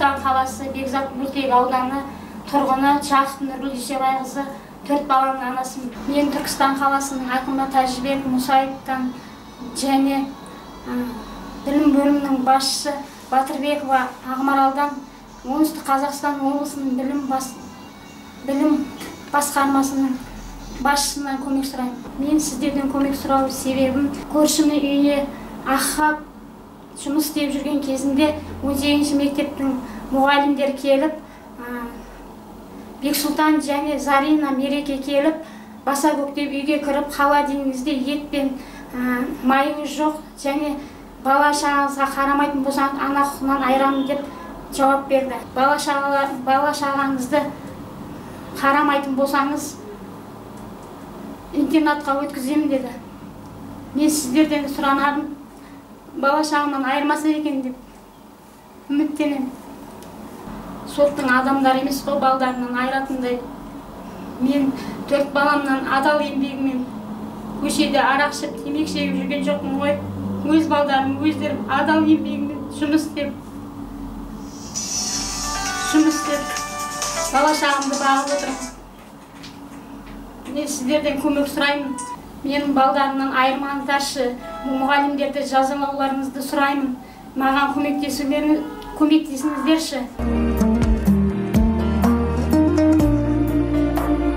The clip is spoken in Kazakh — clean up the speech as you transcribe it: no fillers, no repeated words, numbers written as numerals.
Түркістан қаласы Бекзат мөлтек ауданы тұрғыны Жақып Нұргүлжебайқызы, 4 баланың анасымын. Мен Түркістан қаласының әкімі Тәжібек Мұсаевтан және білім бөлімінің басшысы Батырбекова Ақмаралдан оңтүстік Қазақстан облысының білім басқармасының басшысынан көмек сұраймын. Мен сіздерден көмек сұрау себебім, көршімнің үйіне ақап жұмыс істеп жүрген кезінде 18-ші мектептің мұғалімдері келіп, Бексұлтан және Зарина Мереке келіп, баса көктеп үйге кіріп, холодильнигіңізде ет пен майыңыз жоқ және бала шағаңызға қарамайтын болсаңыз ана құқығынан айырамын деп жауап берді. Бала шағаңызды қарамайтын болсаңыз интернатқа өткіземін деді. Мен сіздерден сұранарым, бала шағымнан айырмаса екен деп үміттенемін. Соттың адамдар емес қой, балдарынан айыратындай. Мен 4 баламнан адал еңбегімен көшеде арақ ішіп, темекі шегіп жүрген жоқпын ғой. Өз балдарым өздерім адал еңбегімен жұмыс істеп, бала шағымды бағып отырмын. Мен сіздерден көмек сұраймын. Менің балдарымнан айырмаңыздаршы, мұғалімдерді жазалауларыңызды сұраймын. Маған көмектесіңіздерші.